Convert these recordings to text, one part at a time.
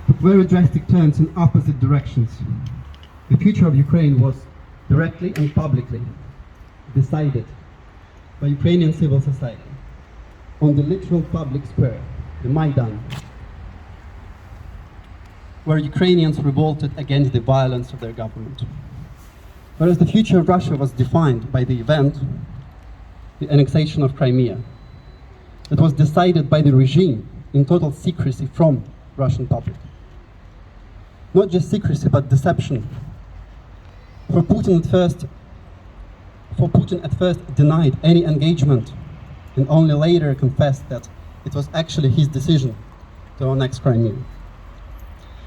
took very drastic turns in opposite directions. The future of Ukraine was directly and publicly decided by Ukrainian civil society on the literal public square, the Maidan, where Ukrainians revolted against the violence of their government. Whereas the future of Russia was defined by the event, the annexation of Crimea, that was decided by the regime in total secrecy from Russian public. Not just secrecy, but deception. For Putin at first denied any engagement and only later confessed that it was actually his decision to annex Crimea.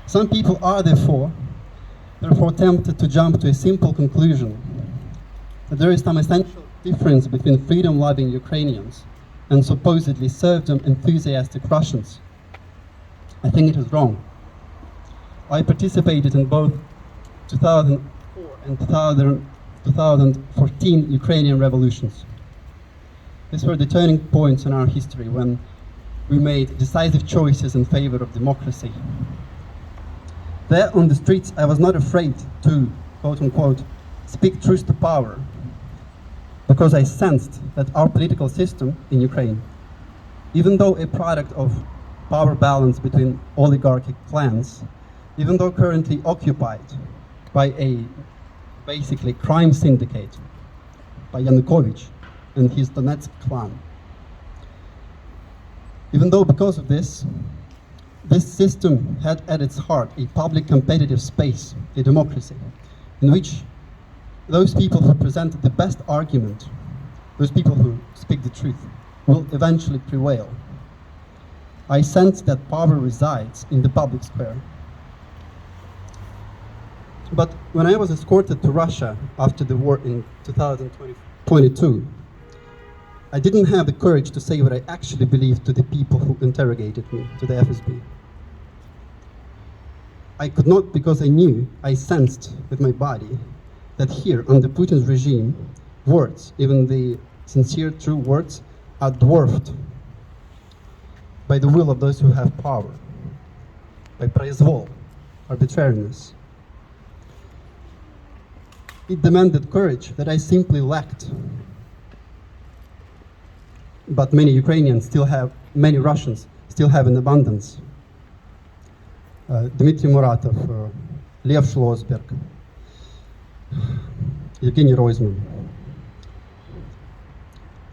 Some people are therefore tempted to jump to a simple conclusion that there is some essential difference between freedom-loving Ukrainians and supposedly serfdom enthusiastic Russians. I think it is wrong. I participated in both 2004 and 2014 Ukrainian revolutions. These were the turning points in our history when we made decisive choices in favor of democracy. There on the streets, I was not afraid to, quote unquote, speak truth to power, because I sensed that our political system in Ukraine, even though a product of power balance between oligarchic clans, even though currently occupied by a basically crime syndicate, by Yanukovych and his Donetsk clan, even though because of this system had at its heart a public competitive space, a democracy, in which those people who present the best argument, those people who speak the truth, will eventually prevail. I sense that power resides in the public square. But when I was escorted to Russia after the war in 2022, I didn't have the courage to say what I actually believed to the people who interrogated me, to the FSB. I could not, because I sensed with my body that here, under Putin's regime, words, even the sincere, true words, are dwarfed by the will of those who have power, by произвол, arbitrariness. It demanded courage that I simply lacked. But many Ukrainians many Russians still have in abundance. Dmitry Muratov, Lev Schlossberg, Evgeny Roizman.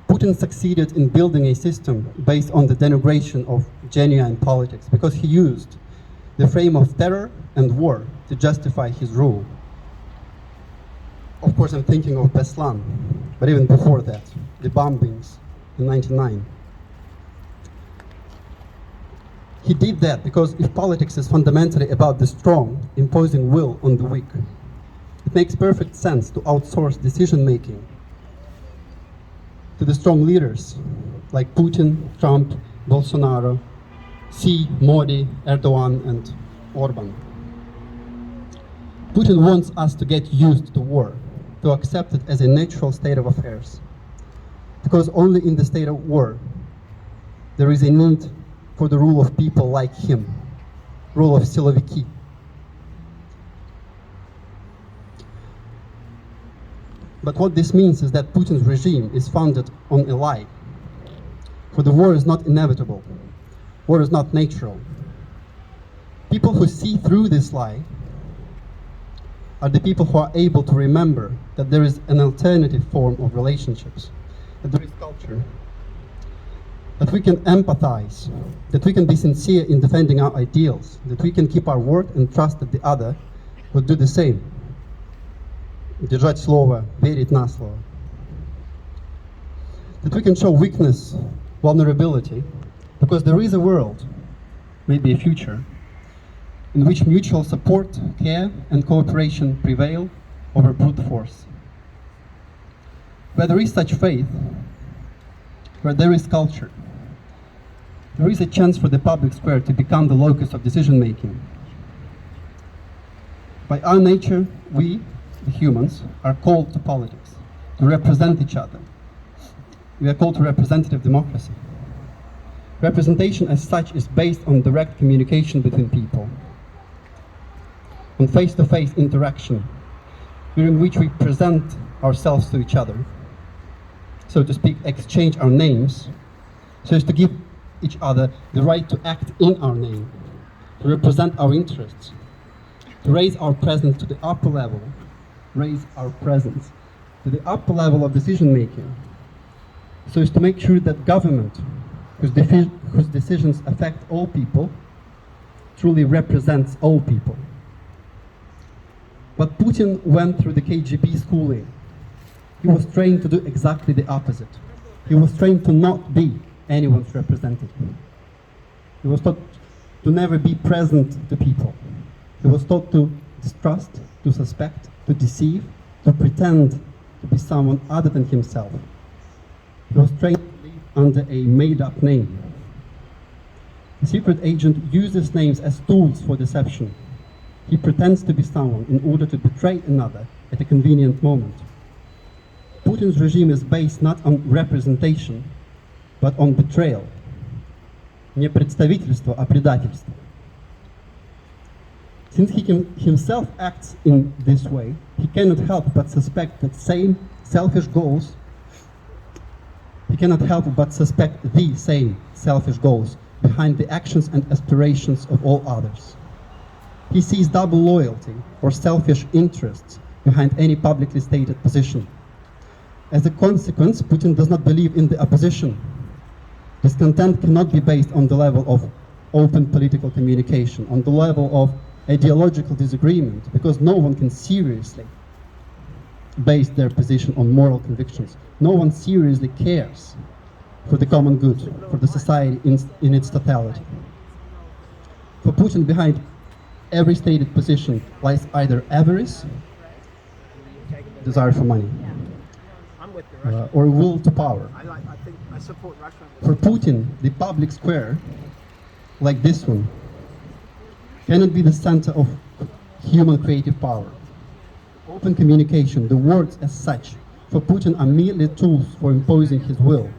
Putin succeeded in building a system based on the denigration of genuine politics because he used the frame of terror and war to justify his rule. Of course, I'm thinking of Beslan, but even before that, the bombings in '99. He did that because if politics is fundamentally about the strong imposing will on the weak, it makes perfect sense to outsource decision-making to the strong leaders like Putin, Trump, Bolsonaro, Xi, Modi, Erdogan, and Orban. Putin wants us to get used to war, to accept it as a natural state of affairs. Because only in the state of war, there is a need for the rule of people like him, rule of siloviki. But what this means is that Putin's regime is founded on a lie. For the war is not inevitable. War is not natural. People who see through this lie are the people who are able to remember that there is an alternative form of relationships, that there is culture, that we can empathize, that we can be sincere in defending our ideals, that we can keep our word and trust that the other will do the same. Держать слово, верить на слово. That we can show weakness, vulnerability, because there is a world, maybe a future, in which mutual support, care, and cooperation prevail over brute force. Where there is such faith, where there is culture, there is a chance for the public square to become the locus of decision-making. By our nature, we, the humans, are called to politics, to represent each other. We are called to representative democracy. Representation as such is based on direct communication between people, on face-to-face interaction, during which we present ourselves to each other, so to speak, exchange our names, so as to give each other the right to act in our name, to represent our interests, to raise our presence to the upper level, of decision-making, so as to make sure that government, whose decisions affect all people, truly represents all people. But Putin went through the KGB schooling. He was trained to do exactly the opposite. He was trained to not be anyone's representative. He was taught to never be present to people. He was taught to distrust, to suspect, to deceive, to pretend to be someone other than himself. He was trained to live under a made-up name. The secret agent uses names as tools for deception. He pretends to be someone in order to betray another at a convenient moment. Putin's regime is based not on representation, but on betrayal. Не представительство, а предательство. Since he himself acts in this way, he cannot help but suspect that same selfish goals. He cannot help but suspect the same selfish goals behind the actions and aspirations of all others. He sees double loyalty or selfish interests behind any publicly stated position. As a consequence, Putin does not believe in the opposition. Discontent cannot be based on the level of open political communication, on the level of ideological disagreement, because no one can seriously base their position on moral convictions. No one seriously cares for the common good, for the society in its totality. For Putin, behind every stated position lies either avarice, desire for money, or will to power. I support Russia. For Putin, the public square, like this one, cannot be the center of human creative power. Open communication, the words as such, for Putin are merely tools for imposing his will.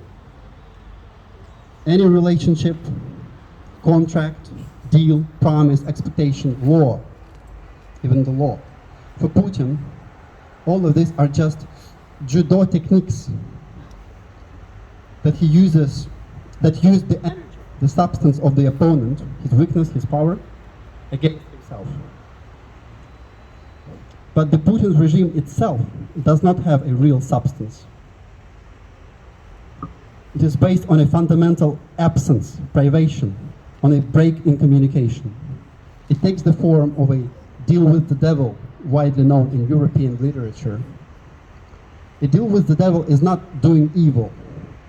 Any relationship, contract, deal, promise, expectation, law, even the law. For Putin, all of these are just judo techniques that he uses, that use the energy, the substance of the opponent, his weakness, his power, against himself. But the Putin regime itself does not have a real substance. It is based on a fundamental absence, privation, on a break in communication. It takes the form of a deal with the devil, widely known in European literature. A deal with the devil is not doing evil.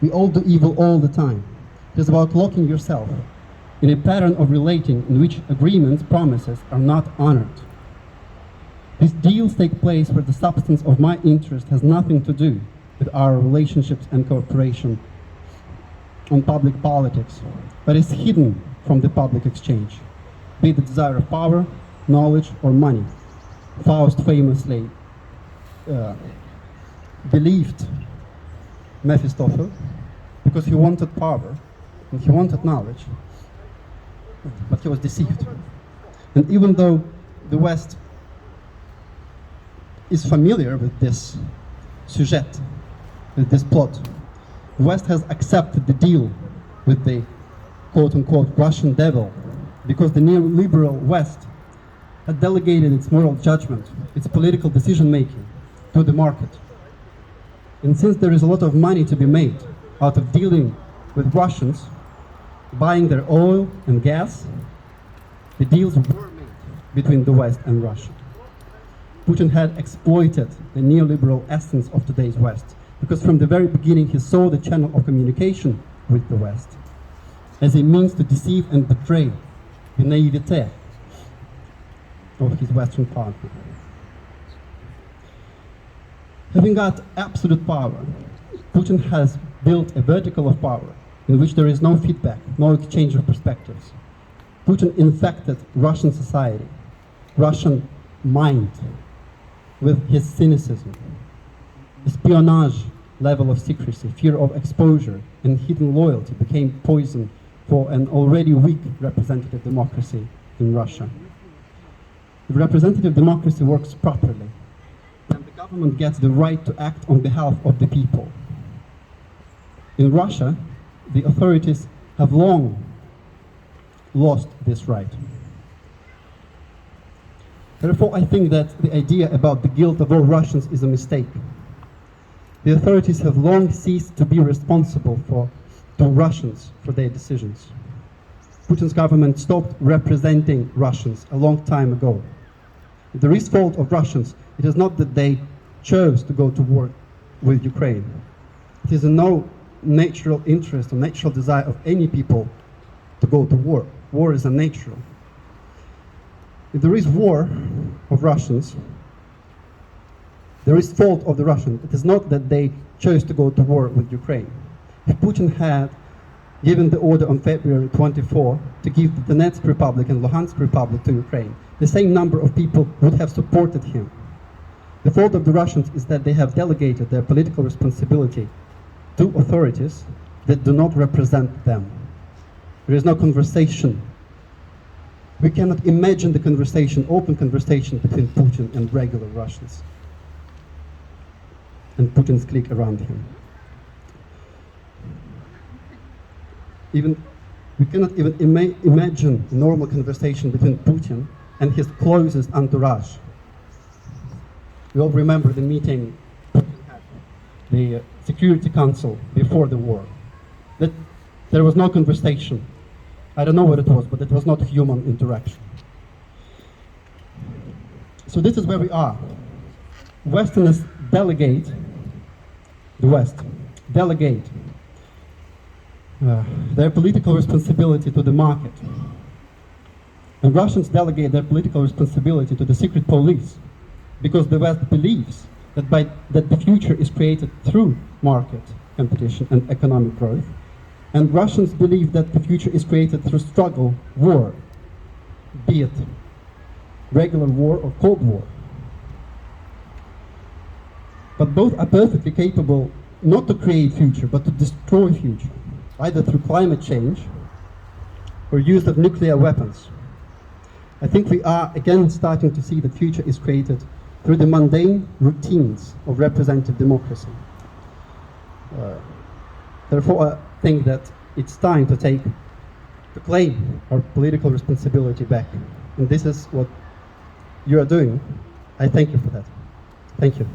We all do evil all the time. It is about locking yourself in a pattern of relating in which agreements, promises are not honored. These deals take place where the substance of my interest has nothing to do with our relationships and cooperation on public politics, but is hidden from the public exchange, be it the desire of power, knowledge, or money. Faust famously believed Mephistopheles because he wanted power and he wanted knowledge, but he was deceived. And even though the West is familiar with this sujet, with this plot, the West has accepted the deal with the quote-unquote Russian devil because the neoliberal West had delegated its moral judgment, its political decision-making to the market. And since there is a lot of money to be made out of dealing with Russians, buying their oil and gas, the deals were made between the West and Russia. Putin had exploited the neoliberal essence of today's West, because from the very beginning he saw the channel of communication with the West as a means to deceive and betray the naivete of his Western partner. Having got absolute power, Putin has built a vertical of power in which there is no feedback, no exchange of perspectives. Putin infected Russian society, Russian mind, with his cynicism, espionage level of secrecy, fear of exposure, and hidden loyalty became poison for an already weak representative democracy in Russia. if representative democracy works properly, then the government gets the right to act on behalf of the people. In Russia, the authorities have long lost this right. Therefore, I think that the idea about the guilt of all Russians is a mistake. The authorities have long ceased to be responsible to Russians for their decisions. Putin's government stopped representing Russians a long time ago. If there is fault of Russians, it is not that they chose to go to war with Ukraine. It is in no natural interest or natural desire of any people to go to war. War is unnatural. If there is war of Russians, there is fault of the Russians. It is not that they chose to go to war with Ukraine. If Putin had given the order on February 24 to give the Donetsk Republic and Luhansk Republic to Ukraine, the same number of people would have supported him. The fault of the Russians is that they have delegated their political responsibility to authorities that do not represent them. There is no conversation. We cannot imagine the conversation, open conversation between Putin and regular Russians and Putin's clique around him. We cannot even imagine a normal conversation between Putin and his closest entourage. We all remember the meeting Putin had, the Security Council before the war. That there was no conversation. I don't know what it was, but it was not human interaction. So this is where we are. Westerners delegate, the West, delegate their political responsibility to the market. And Russians delegate their political responsibility to the secret police, because the West believes that the future is created through market competition and economic growth. And Russians believe that the future is created through struggle, war, be it regular war or Cold War. But both are perfectly capable not to create future, but to destroy future, either through climate change or use of nuclear weapons. I think we are again starting to see that future is created through the mundane routines of representative democracy. Therefore, I think that it's time to claim our political responsibility back. And this is what you are doing. I thank you for that. Thank you.